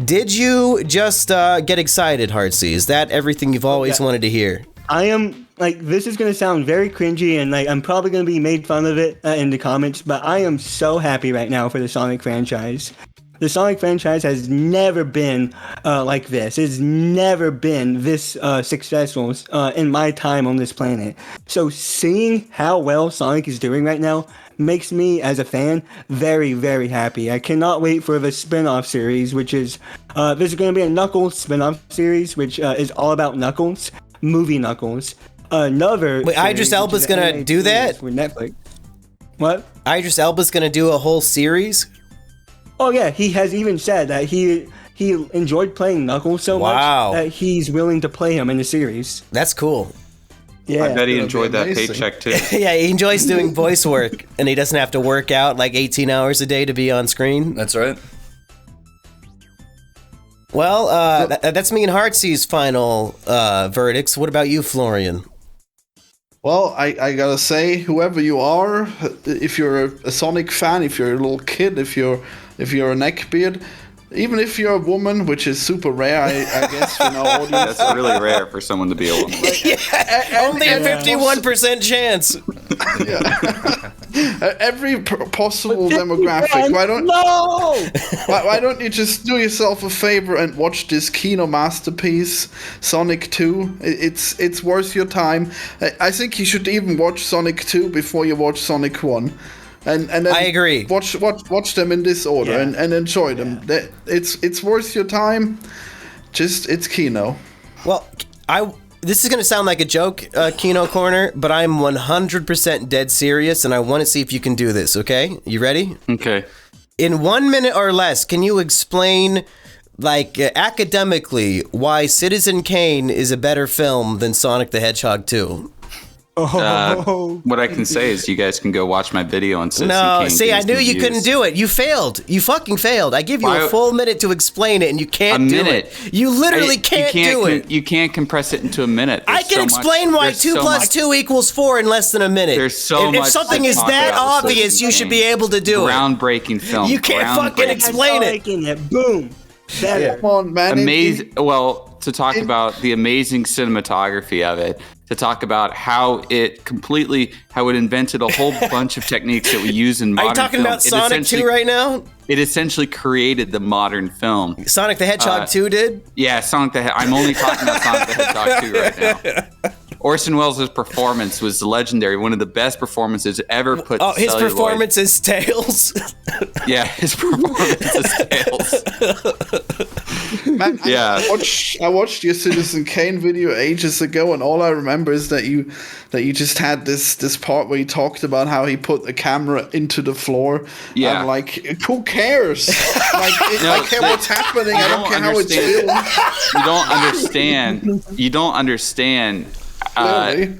Did you just get excited, Heartsy? Is that everything you've always wanted to hear?
I am, this is going to sound very cringy, and, I'm probably going to be made fun of it in the comments, but I am so happy right now for the Sonic franchise. The Sonic franchise has never been like this. It's never been this successful in my time on this planet. So seeing how well Sonic is doing right now makes me, as a fan, very, very happy. I cannot wait for the spin-off series, which is, there's going to be a Knuckles spin-off series, which is all about Knuckles. Movie Knuckles. Another.
Wait, Idris Elba's gonna do that?
With Netflix. What?
Idris Elba's gonna do a whole series?
Oh yeah, he has even said that he enjoyed playing Knuckles so much that he's willing to play him in the series.
That's cool.
Yeah.
I bet he enjoyed that paycheck too.
Yeah, he enjoys doing voice work, and he doesn't have to work out 18 hours a day to be on screen.
That's right.
Well, that's me and Heartsy's final verdicts. What about you, Florian?
Well, I gotta say, whoever you are, if you're a Sonic fan, if you're a little kid, if you're a neckbeard, even if you're a woman, which is super rare, I guess, in our audience.
That's really rare for someone to be a woman.
Only a 51% chance.
Every possible demographic. Why don't you just do yourself a favor and watch this Kino masterpiece, Sonic 2? It's worth your time. I think you should even watch Sonic 2 before you watch Sonic 1. And then
I agree.
Watch them in this order and enjoy them. It's worth your time. It's Kino.
Well, this is going to sound like a joke, Kino Corner, but I'm 100% dead serious, and I want to see if you can do this, okay? You ready?
Okay.
In 1 minute or less, can you explain, academically, why Citizen Kane is a better film than Sonic the Hedgehog 2?
What I can say is you guys can go watch my video on Citizen Kane.
No, see, I knew you couldn't do it. You failed. You fucking failed. I give you a full minute to explain it, and you can't do it. You literally can't do it.
You can't compress it into a minute.
I can explain why 2 plus 2 equals 4 in less than a minute.
There's so much.
If something is that obvious, you should be able to do it.
Groundbreaking film.
You can't fucking explain it.
Boom.
Come on, man.
Amazing. Well, to talk about the amazing cinematography of it, to talk about how it invented a whole bunch of techniques that we use in modern film.
Are you talking about Sonic 2 right now?
It essentially created the modern film.
Sonic the Hedgehog 2 did?
Yeah, I'm only talking about Sonic the Hedgehog 2 right now. Orson Welles' performance was legendary. One of the best performances ever put to
his
celluloid.
performance is Tails?
Yeah, his performance is Tails.
Man,
yeah.
I watched your Citizen Kane video ages ago, and all I remember is that you just had this part where you talked about how he put the camera into the floor.
Yeah.
I'm like, who cares? I care what's happening. I don't care how it's filmed.
You don't understand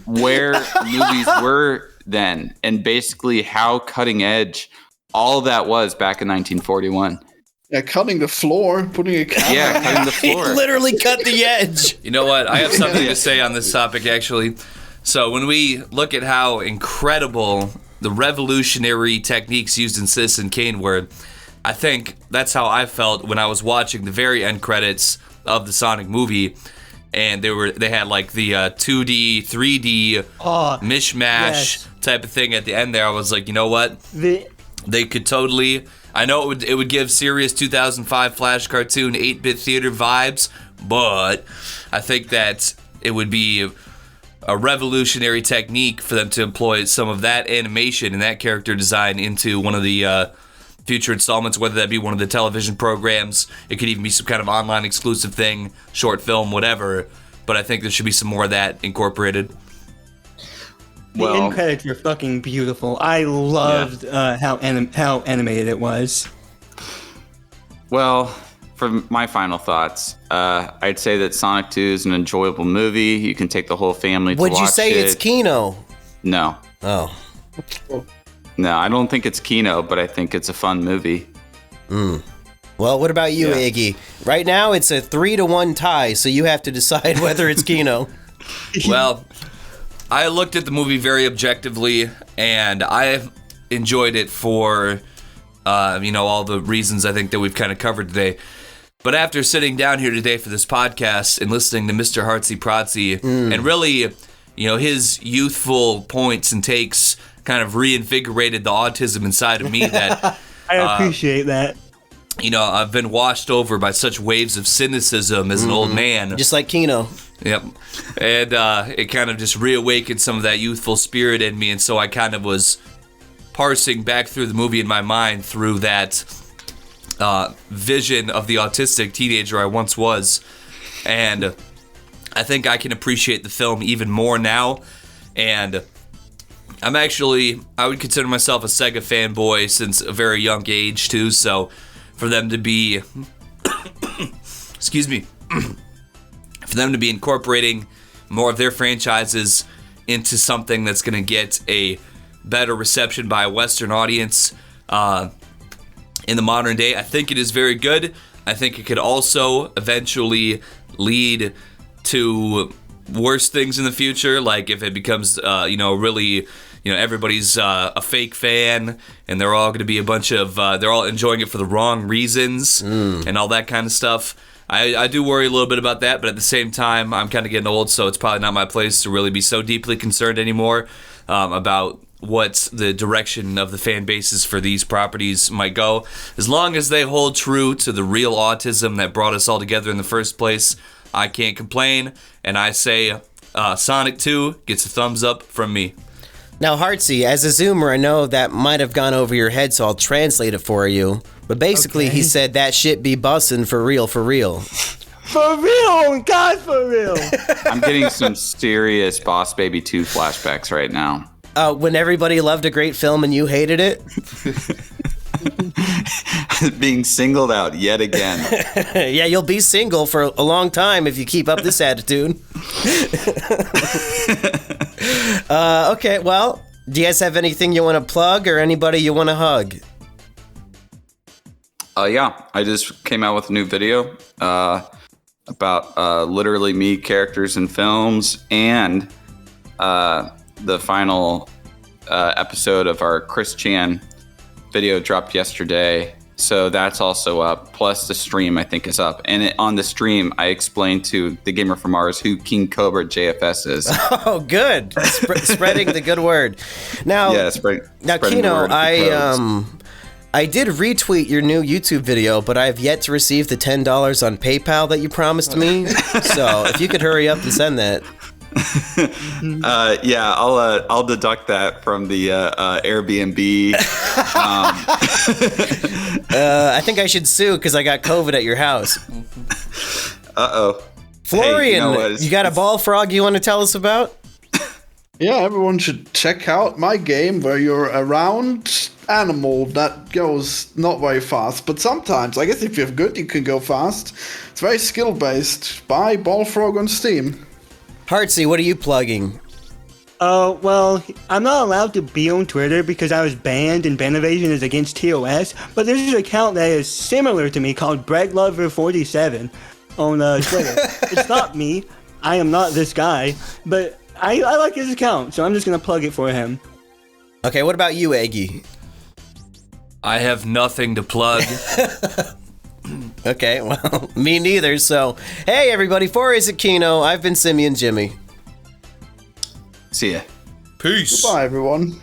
where movies were then, and basically how cutting edge all that was back in 1941.
Yeah, cutting the floor, putting a camera.
Yeah, cutting the floor.
He literally cut the edge.
You know what? I have something to say on this topic, actually. So when we look at how incredible the revolutionary techniques used in Citizen Kane were, I think that's how I felt when I was watching the very end credits of the Sonic movie, and they had like the 2D, 3D mishmash type of thing at the end there. I was like, you know what? They could totally. I know it would give serious 2005 Flash cartoon 8-bit theater vibes, but I think that it would be a revolutionary technique for them to employ some of that animation and that character design into one of the future installments, whether that be one of the television programs. It could even be some kind of online exclusive thing, short film, whatever. But I think there should be some more of that incorporated.
The end credits were fucking beautiful. I loved how animated it was.
Well, for my final thoughts, I'd say that Sonic 2 is an enjoyable movie. You can take the whole family to watch it.
Would you say it's Kino?
No.
Oh.
No, I don't think it's Kino, but I think it's a fun movie.
Well, what about you, Eggy? Right now, it's a 3-1 tie, so you have to decide whether it's Kino.
Well, I looked at the movie very objectively, and I enjoyed it for, all the reasons I think that we've kind of covered today. But after sitting down here today for this podcast and listening to Mr. Hartsy Protsy, and really, his youthful points and takes kind of reinvigorated the autism inside of me that
I appreciate that.
I've been washed over by such waves of cynicism as an old man.
Just like Kino.
Yep. And it kind of just reawakened some of that youthful spirit in me, and so I kind of was parsing back through the movie in my mind through that vision of the autistic teenager I once was. And I think I can appreciate the film even more now. And I would consider myself a Sega fanboy since a very young age too, so for them to be, excuse me, for them to be incorporating more of their franchises into something that's going to get a better reception by a Western audience in the modern day, I think it is very good. I think it could also eventually lead to worse things in the future, like if it becomes, really, everybody's a fake fan, and they're all going to be a bunch of, they're all enjoying it for the wrong reasons, and all that kind of stuff. I do worry a little bit about that, but at the same time, I'm kind of getting old, so it's probably not my place to really be so deeply concerned anymore about what the direction of the fan bases for these properties might go. As long as they hold true to the real autism that brought us all together in the first place, I can't complain, and I say Sonic 2 gets a thumbs up from me.
Now, Hartsy, as a Zoomer, I know that might have gone over your head, so I'll translate it for you. But basically, he said that shit be bussin' for real, for real.
For real! God, for real!
I'm getting some serious Boss Baby 2 flashbacks right now.
When everybody loved a great film and you hated it?
Being singled out yet again.
Yeah, you'll be single for a long time if you keep up this attitude. Okay, well, do you guys have anything you want to plug or anybody you want to hug?
Yeah, I just came out with a new video about literally me characters in films, and the final episode of our Chris Chan video dropped yesterday, so that's also up. Plus the stream, I think, is up. And on the stream, I explained to the Gamer from Mars who King Cobra JFS is.
Oh, good. Spreading the good word. Now, now, Kino, I did retweet your new YouTube video, but I have yet to receive the $10 on PayPal that you promised me. So if you could hurry up and send that.
Yeah, I'll deduct that from the Airbnb.
I think I should sue because I got COVID at your house.
Uh-oh.
Florian, hey, you got a ball frog you want to tell us about?
Yeah, everyone should check out my game where you're a round animal that goes not very fast, but sometimes, I guess if you're good, you can go fast. It's very skill-based. Buy Ballfrog on Steam.
Hartsy, what are you plugging?
Well, I'm not allowed to be on Twitter because I was banned and ban evasion is against TOS, but there's an account that is similar to me called BreadLover47 on Twitter. It's not me. I am not this guy, but I like his account, so I'm just gonna plug it for him.
Okay, what about you, Eggy?
I have nothing to plug.
Okay, well, me neither. So, hey everybody, for Is It Kino, I've been Simian Jimmy.
See ya.
Peace.
Bye, everyone.